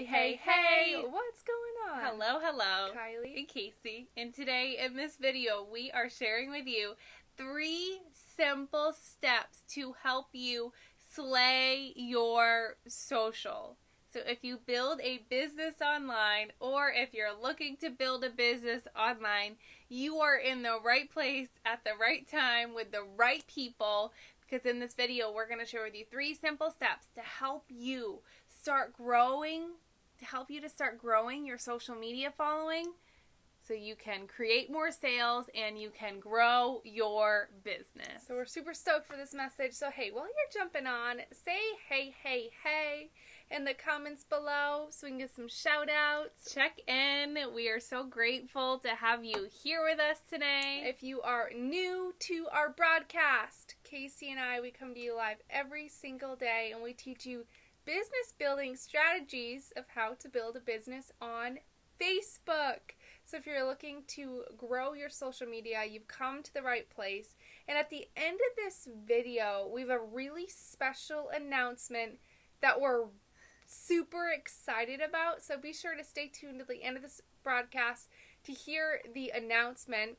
Hey, what's going on? Hello. Kylie And Casey. And today in this video, we are sharing with you 3 simple steps to help you slay your social. So if you build a business online, or if you're looking to build a business online, you are in the right place at the right time with the right people. Because in this video, we're going to share with you 3 simple steps to help you start growing your social media following so you can create more sales and you can grow your business. So we're super stoked for this message. So hey, while you're jumping on, say hey in the comments below so we can get some shout outs. Check in. We are so grateful to have you here with us today. If you are new to our broadcast, Casey and I, we come to you live every single day and we teach you business building strategies of how to build a business on Facebook. So if you're looking to grow your social media, you've come to the right place. And at the end of this video, we have a really special announcement that we're super excited about. So be sure to stay tuned to the end of this broadcast to hear the announcement.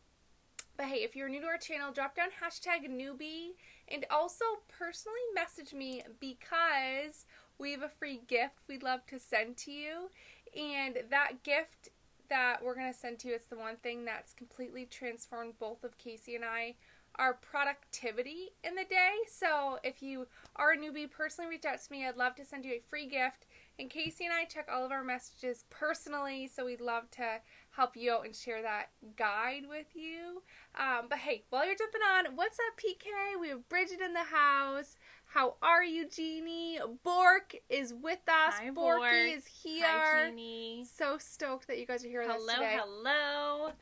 But hey, if you're new to our channel, drop down #newbie and also personally message me because we have a free gift we'd love to send to you. And that gift that we're going to send to you is the one thing that's completely transformed both of Casey and I, our productivity in the day. So if you are a newbie, personally reach out to me. I'd love to send you a free gift. And Casey and I check all of our messages personally, so we'd love to help you out and share that guide with you. But hey, while you're jumping on, what's up, PK? We have Bridget in the house. How are you, Jeannie? Bork is with us. Hi, Borky is here. Hi, Jeannie. So stoked that you guys are here with us today. Hello.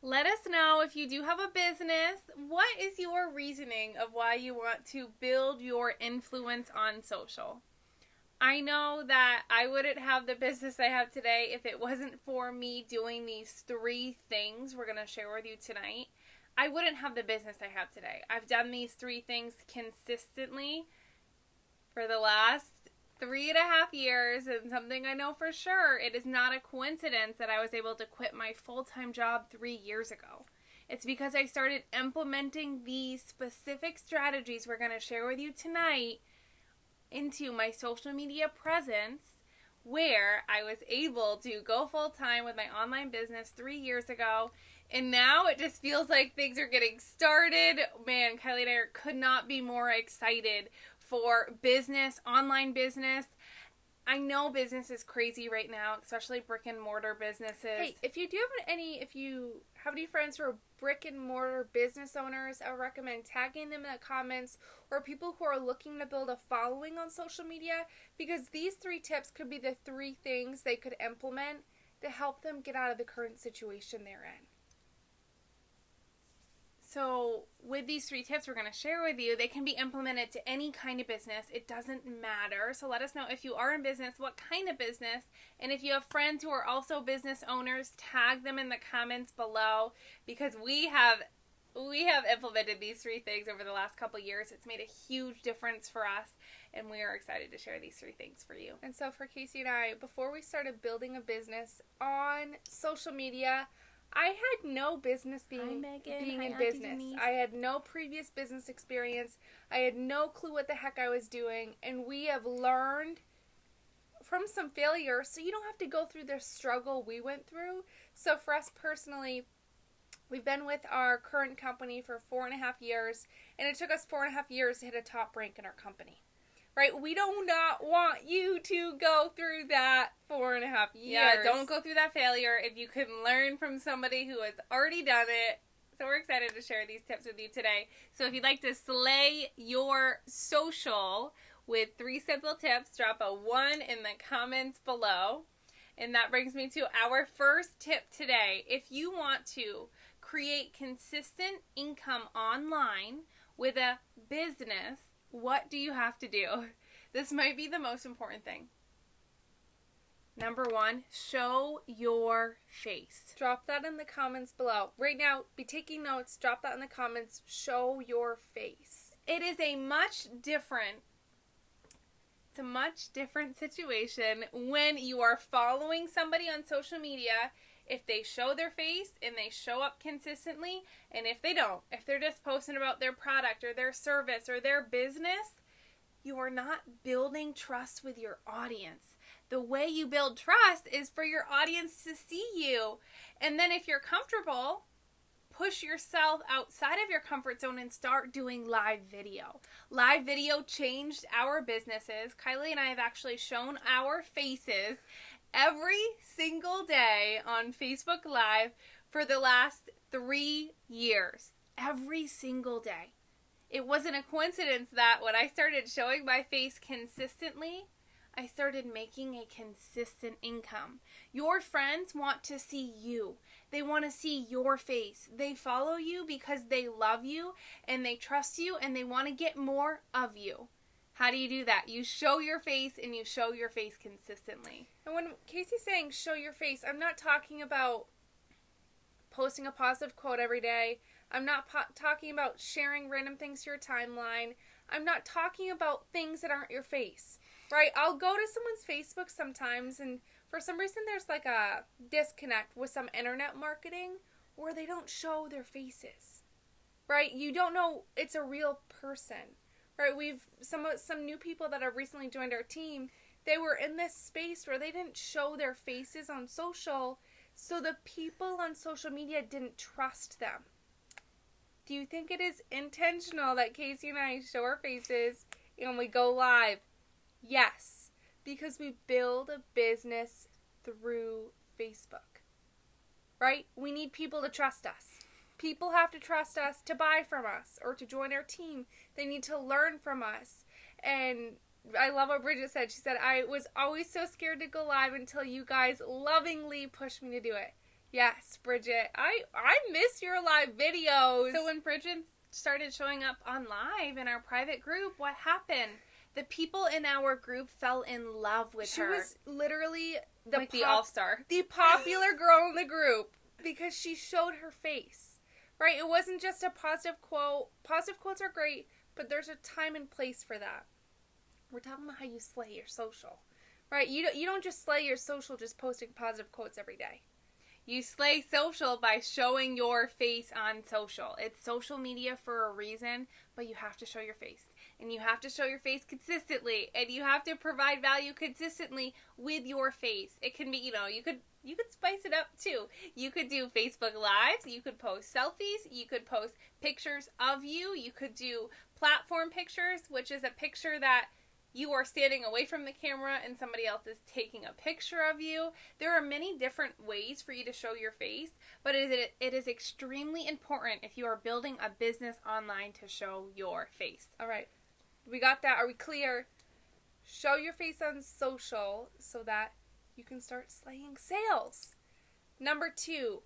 Let us know if you do have a business. What is your reasoning of why you want to build your influence on social? I know that I wouldn't have the business I have today if it wasn't for me doing these 3 things we're going to share with you tonight. I wouldn't have the business I have today. I've done these 3 things consistently for the last 3.5 years, and something I know for sure, it is not a coincidence that I was able to quit my full-time job 3 years ago. It's because I started implementing these specific strategies we're going to share with you tonight into my social media presence, where I was able to go full-time with my online business 3 years ago. And now it just feels like things are getting started. Man, Kylie and I could not be more excited for business, online business. I know business is crazy right now, especially brick and mortar businesses. Hey, if you have any friends who are brick and mortar business owners, I would recommend tagging them in the comments, or people who are looking to build a following on social media, because these 3 tips could be the 3 things they could implement to help them get out of the current situation they're in. So with these 3 tips we're going to share with you, they can be implemented to any kind of business. It doesn't matter. So let us know if you are in business, what kind of business. And if you have friends who are also business owners, tag them in the comments below, because we have implemented these 3 things over the last couple years. It's made a huge difference for us, and we are excited to share these 3 things for you. And so for Casey and I, before we started building a business on social media, I had no business being in business. I had no previous business experience. I had no clue what the heck I was doing. And we have learned from some failure, so you don't have to go through the struggle we went through. So for us personally, we've been with our current company for 4.5 years, and it took us 4.5 years to hit a top rank in our company. Right? We do not want you to go through that 4.5 years. Yeah, don't go through that failure if you can learn from somebody who has already done it. So we're excited to share these tips with you today. So if you'd like to slay your social with 3 simple tips, drop a 1 in the comments below. And that brings me to our first tip today. If you want to create consistent income online with a business, what do you have to do? This might be the most important thing. Number 1, show your face. Drop that in the comments below. Right now, be taking notes. Drop that in the comments. Show your face. It is a much different It's a much different situation when you are following somebody on social media. If they show their face and they show up consistently, and if they don't, if they're just posting about their product or their service or their business, you are not building trust with your audience. The way you build trust is for your audience to see you. And then if you're comfortable, push yourself outside of your comfort zone and start doing live video. Live video changed our businesses. Kylie and I have actually shown our faces every single day on Facebook Live for the last 3 years. Every single day. It wasn't a coincidence that when I started showing my face consistently, I started making a consistent income. Your friends want to see you. They want to see your face. They follow you because they love you and they trust you and they want to get more of you. How do you do that? You show your face and you show your face consistently. And when Casey's saying show your face, I'm not talking about posting a positive quote every day. I'm not talking about sharing random things to your timeline. I'm not talking about things that aren't your face, right? I'll go to someone's Facebook sometimes, and for some reason there's like a disconnect with some internet marketing where they don't show their faces, right? You don't know it's a real person. Right, we've some new people that have recently joined our team. They were in this space where they didn't show their faces on social, so the people on social media didn't trust them. Do you think it is intentional that Casey and I show our faces and we go live? Yes, because we build a business through Facebook. Right? We need people to trust us. People have to trust us to buy from us or to join our team. They need to learn from us. And I love what Bridget said. She said, I was always so scared to go live until you guys lovingly pushed me to do it. Yes, Bridget. I miss your live videos. So when Bridget started showing up on live in our private group, what happened? The people in our group fell in love with her. She was literally the all-star. The popular girl in the group because she showed her face. Right? It wasn't just a positive quote. Positive quotes are great, but there's a time and place for that. We're talking about how you slay your social. Right? You don't just slay your social just posting positive quotes every day. You slay social by showing your face on social. It's social media for a reason, but you have to show your face. And you have to show your face consistently. And you have to provide value consistently with your face. It can be, you could spice it up too. You could do Facebook Lives. You could post selfies. You could post pictures of you. You could do platform pictures, which is a picture that you are standing away from the camera and somebody else is taking a picture of you. There are many different ways for you to show your face, but it is extremely important if you are building a business online to show your face. All right. We got that. Are we clear? Show your face on social so that you can start slaying sales. Number 2,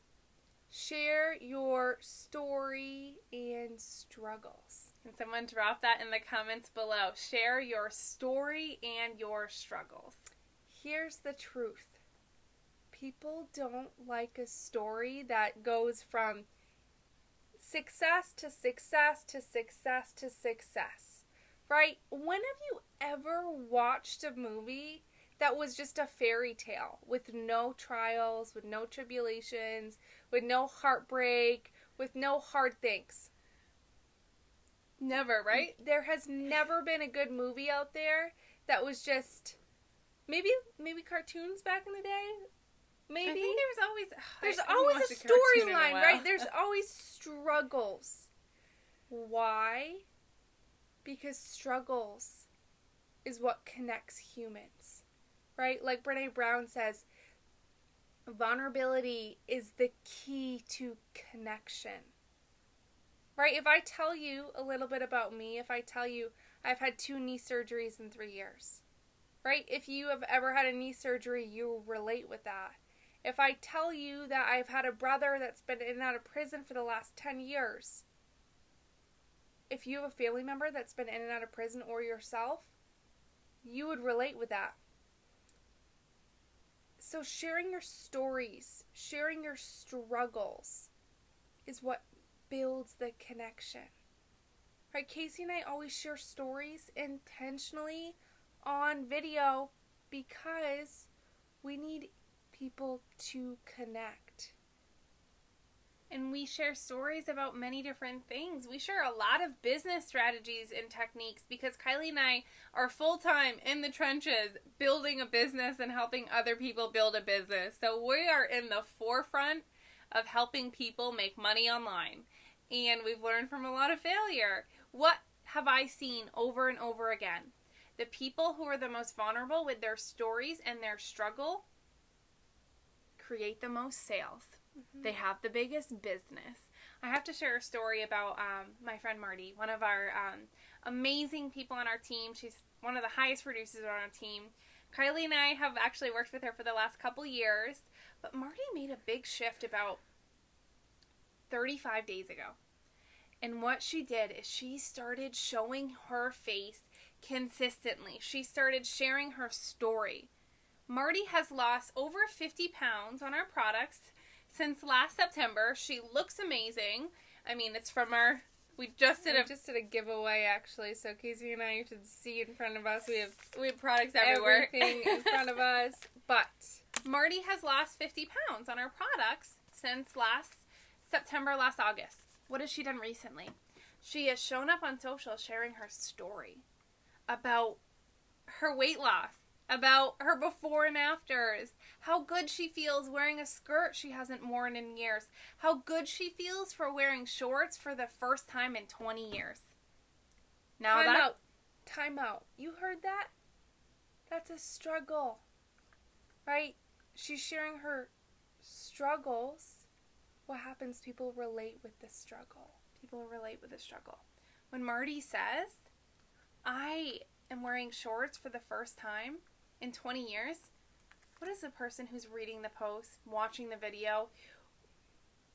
share your story and struggles. Can someone drop that in the comments below? Share your story and your struggles. Here's the truth. People don't like a story that goes from success to success to success to success. Right? When have you ever watched a movie that was just a fairy tale with no trials, with no tribulations, with no heartbreak, with no hard things? Never, right? There has never been a good movie out there that was just maybe cartoons back in the day. Maybe I think there's always a storyline, right? There's always struggles. Why? Because struggles is what connects humans, right? Like Brené Brown says, vulnerability is the key to connection. Right? If I tell you a little bit about me, if I tell you I've had 2 knee surgeries in 3 years, right? If you have ever had a knee surgery, you relate with that. If I tell you that I've had a brother that's been in and out of prison for the last 10 years, if you have a family member that's been in and out of prison or yourself, you would relate with that. So sharing your stories, sharing your struggles is what builds the connection. Right? Casey and I always share stories intentionally on video because we need people to connect. And we share stories about many different things. We share a lot of business strategies and techniques because Kylie and I are full-time in the trenches building a business and helping other people build a business. So we are in the forefront of helping people make money online. And we've learned from a lot of failure. What have I seen over and over again? The people who are the most vulnerable with their stories and their struggle create the most sales. Mm-hmm. They have the biggest business. I have to share a story about my friend Marty, one of our amazing people on our team. She's one of the highest producers on our team. Kylie and I have actually worked with her for the last couple years, but Marty made a big shift about 35 days ago. And what she did is she started showing her face consistently. She started sharing her story. Marty has lost over 50 pounds on our products since last September. She looks amazing. I mean, it's from our... We just did a giveaway, actually. So Casey and I should see in front of us. We have products everywhere. Everything in front of us. But Marty has lost 50 pounds on our products since last September, last August. What has she done recently? She has shown up on social sharing her story about her weight loss, about her before and afters, how good she feels wearing a skirt she hasn't worn in years, how good she feels for wearing shorts for the first time in 20 years. Now Time out. You heard that? That's a struggle, right? She's sharing her struggles. What happens? People relate with the struggle. People relate with the struggle. When Marty says, I am wearing shorts for the first time in 20 years, what is the person who's reading the post, watching the video,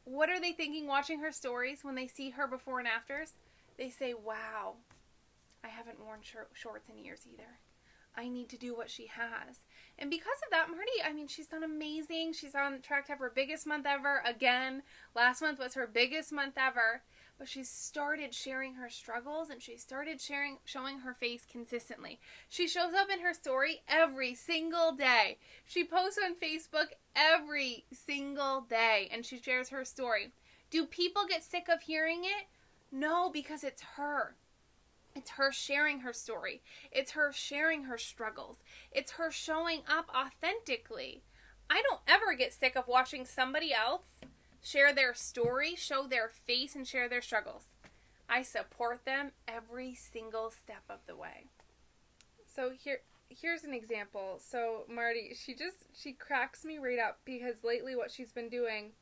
what are they thinking watching her stories when they see her before and afters? They say, wow, I haven't worn shorts in years either. I need to do what she has. And because of that, Marty, I mean, she's done amazing. She's on track to have her biggest month ever. Again, last month was her biggest month ever. But she started sharing her struggles and she started showing her face consistently. She shows up in her story every single day. She posts on Facebook every single day and she shares her story. Do people get sick of hearing it? No, because it's her. It's her sharing her story. It's her sharing her struggles. It's her showing up authentically. I don't ever get sick of watching somebody else share their story, show their face, and share their struggles. I support them every single step of the way. So here's an example. So Marty, she cracks me right up because lately what she's been doing,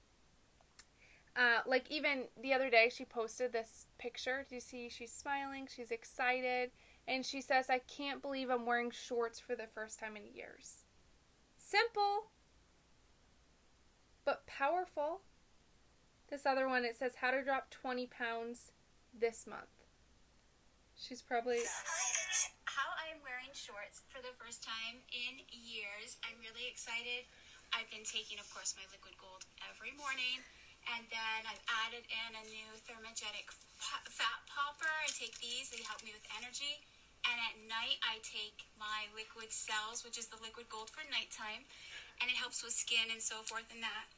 like even the other day she posted this picture. Do you see? She's smiling, she's excited, and she says, I can't believe I'm wearing shorts for the first time in years. Simple, but powerful. This other one, it says, how to drop 20 pounds this month. She's probably... How I'm wearing shorts for the first time in years. I'm really excited. I've been taking, of course, my liquid gold every morning. And then I've added in a new thermogenic fat popper. I take these. They help me with energy. And at night, I take my liquid cells, which is the liquid gold for nighttime. And it helps with skin and so forth and that.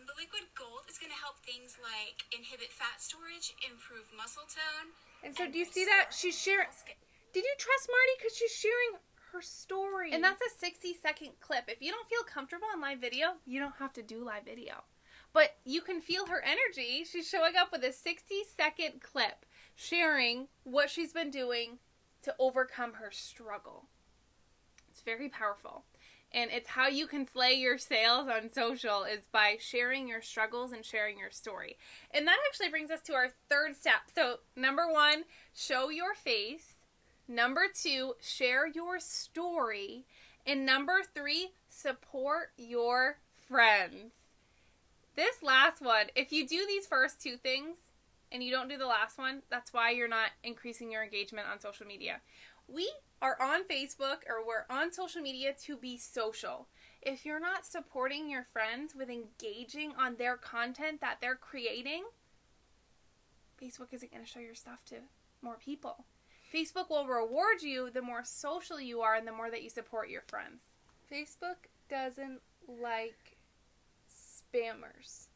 The liquid gold is going to help things like inhibit fat storage, improve muscle tone. And so do you see that? She's sharing... Did you trust Marty? Because she's sharing her story. And that's a 60-second clip. If you don't feel comfortable on live video, you don't have to do live video. But you can feel her energy. She's showing up with a 60-second clip, sharing what she's been doing to overcome her struggle. It's very powerful. And it's how you can slay your sales on social is by sharing your struggles and sharing your story. And that actually brings us to our third step. So, number 1, show your face. Number 2, share your story. And number 3, support your friends. This last one, if you do these first 2 things and you don't do the last one, that's why you're not increasing your engagement on social media. We are on Facebook or we're on social media to be social. If you're not supporting your friends with engaging on their content that they're creating, Facebook isn't going to show your stuff to more people. Facebook will reward you the more social you are and the more that you support your friends. Facebook doesn't like spammers.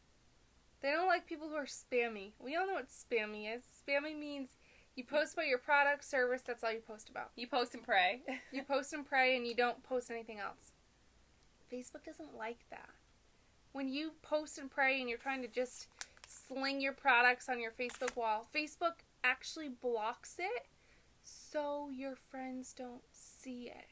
They don't like people who are spammy. We all know what spammy is. Spammy means you post about your product, service, that's all you post about. You post and pray. You post and pray and you don't post anything else. Facebook doesn't like that. When you post and pray and you're trying to just sling your products on your Facebook wall, Facebook actually blocks it so your friends don't see it.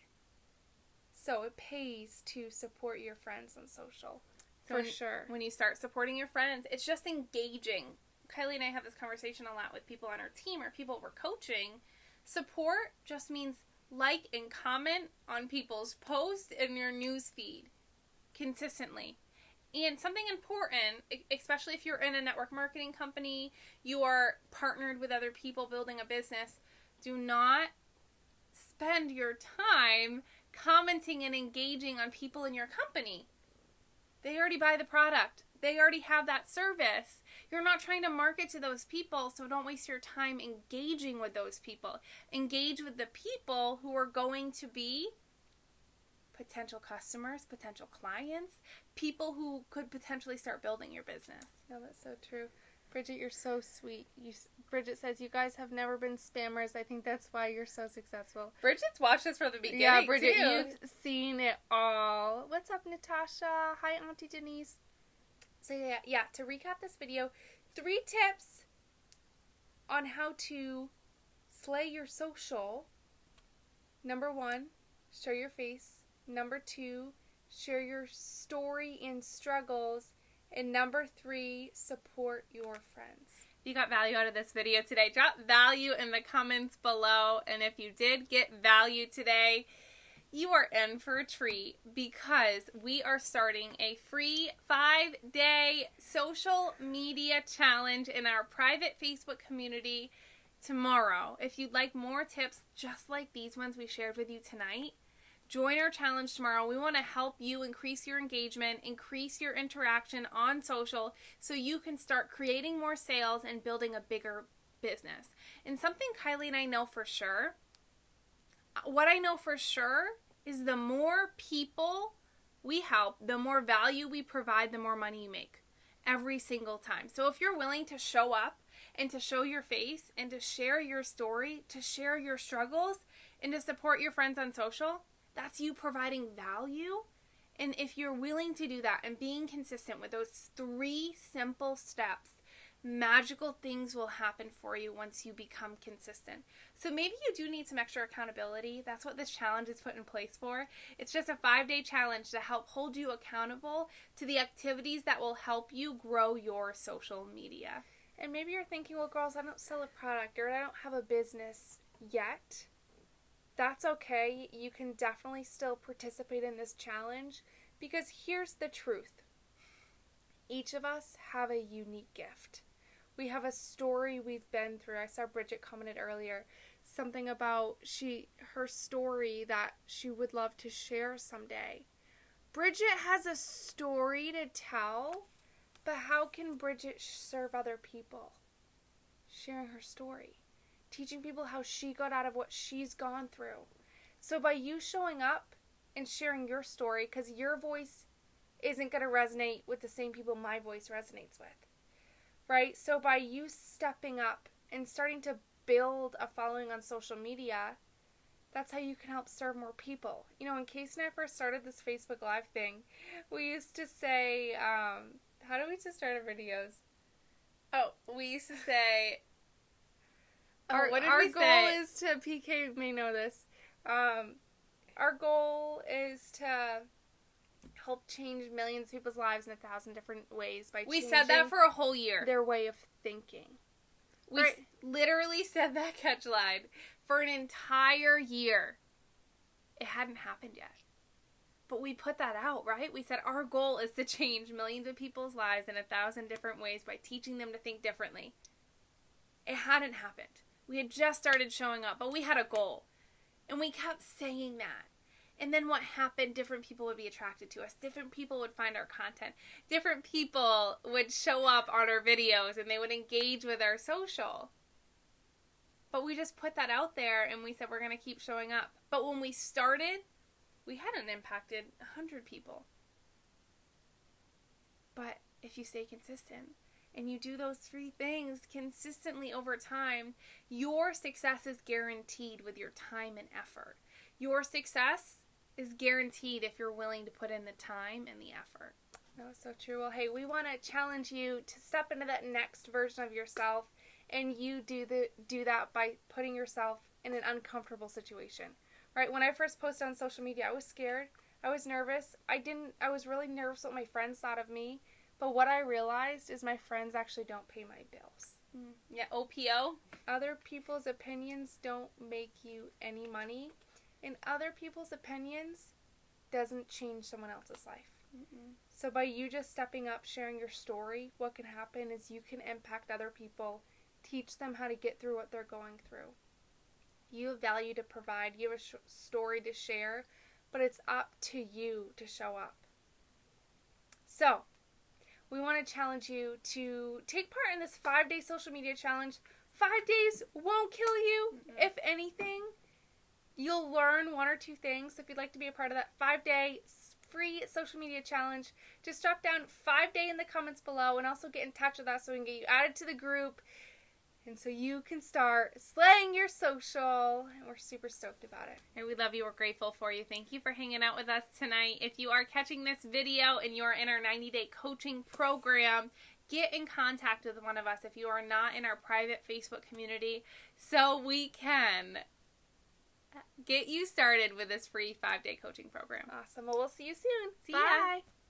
So it pays to support your friends on social. For sure. When you start supporting your friends, it's just engaging. Kylie and I have this conversation a lot with people on our team or people we're coaching. Support just means like and comment on people's posts in your news feed consistently. And something important, especially if you're in a network marketing company, you are partnered with other people building a business, do not spend your time commenting and engaging on people in your company. They already buy the product. They already have that service. You're not trying to market to those people, so don't waste your time engaging with those people. Engage with the people who are going to be potential customers, potential clients, people who could potentially start building your business. No, that's so true. Bridget, you're so sweet. Bridget says, you guys have never been spammers. I think that's why you're so successful. Bridget's watched us from the beginning, yeah, Bridget, too. You've seen it all. What's up, Natasha? Hi, Auntie Denise. So, yeah, to recap this video, 3 tips on how to slay your social. Number 1, show your face. Number 2, share your story and struggles. And number 3, support your friends. If you got value out of this video today, drop value in the comments below. And if you did get value today, you are in for a treat because we are starting a free 5-day social media challenge in our private Facebook community tomorrow. If you'd like more tips just like these ones we shared with you tonight, join our challenge tomorrow. We want to help you increase your engagement, increase your interaction on social so you can start creating more sales and building a bigger business. And something Kylie and I know for sure, what I know for sure is the more people we help, the more value we provide, the more money you make every single time. So if you're willing to show up and to show your face and to share your story, to share your struggles, and to support your friends on social, that's you providing value. And if you're willing to do that and being consistent with those 3 simple steps, magical things will happen for you once you become consistent. So maybe you do need some extra accountability. That's what this challenge is put in place for. It's just a 5-day challenge to help hold you accountable to the activities that will help you grow your social media. And maybe you're thinking, well, girls, I don't sell a product or I don't have a business yet. That's okay. You can definitely still participate in this challenge because here's the truth. Each of us have a unique gift. We have a story we've been through. I saw Bridget commented earlier something about her story that she would love to share someday. Bridget has a story to tell, but how can Bridget serve other people? Sharing her story. Teaching people how she got out of what she's gone through. So by you showing up and sharing your story, because your voice isn't going to resonate with the same people my voice resonates with, right? So by you stepping up and starting to build a following on social media, that's how you can help serve more people. You know, when Casey and I first started this Facebook Live thing, we used to say, how do we used to start our videos? Oh, we used to say... Our goal is to, PK may know this, our goal is to help change millions of people's lives in 1,000 different ways by We said that for a whole year. Their way of thinking. We literally said that catch line for an entire year. It hadn't happened yet. But we put that out, right? We said our goal is to change millions of people's lives in 1,000 different ways by teaching them to think differently. It hadn't happened. We had just started showing up, but we had a goal. And we kept saying that. And then what happened, different people would be attracted to us. Different people would find our content. Different people would show up on our videos and they would engage with our social. But we just put that out there and we said we're going to keep showing up. But when we started, we hadn't impacted 100 people. But if you stay consistent and you do those 3 things consistently over time, your success is guaranteed with your time and effort. Your success is guaranteed if you're willing to put in the time and the effort. That was so true. Well, hey, we want to challenge you to step into that next version of yourself, and you do that by putting yourself in an uncomfortable situation. Right? When I first posted on social media, I was scared. I was nervous. I was really nervous what my friends thought of me. But what I realized is my friends actually don't pay my bills. Yeah, OPO. Other people's opinions don't make you any money, and other people's opinions doesn't change someone else's life. So by you just stepping up, sharing your story, what can happen is you can impact other people, teach them how to get through what they're going through. You have value to provide, you have a story to share, but it's up to you to show up. So, we want to challenge you to take part in this 5-day social media challenge. 5 days won't kill you. If anything, you'll learn 1 or 2 things. So if you'd like to be a part of that 5-day free social media challenge, just drop down 5-day in the comments below and also get in touch with us so we can get you added to the group and so you can start slaying your social. And we're super stoked about it. And we love you. We're grateful for you. Thank you for hanging out with us tonight. If you are catching this video and you're in our 90-day coaching program, get in contact with one of us if you are not in our private Facebook community so we can get you started with this free 5-day coaching program. Awesome. Well, we'll see you soon. See ya. Bye.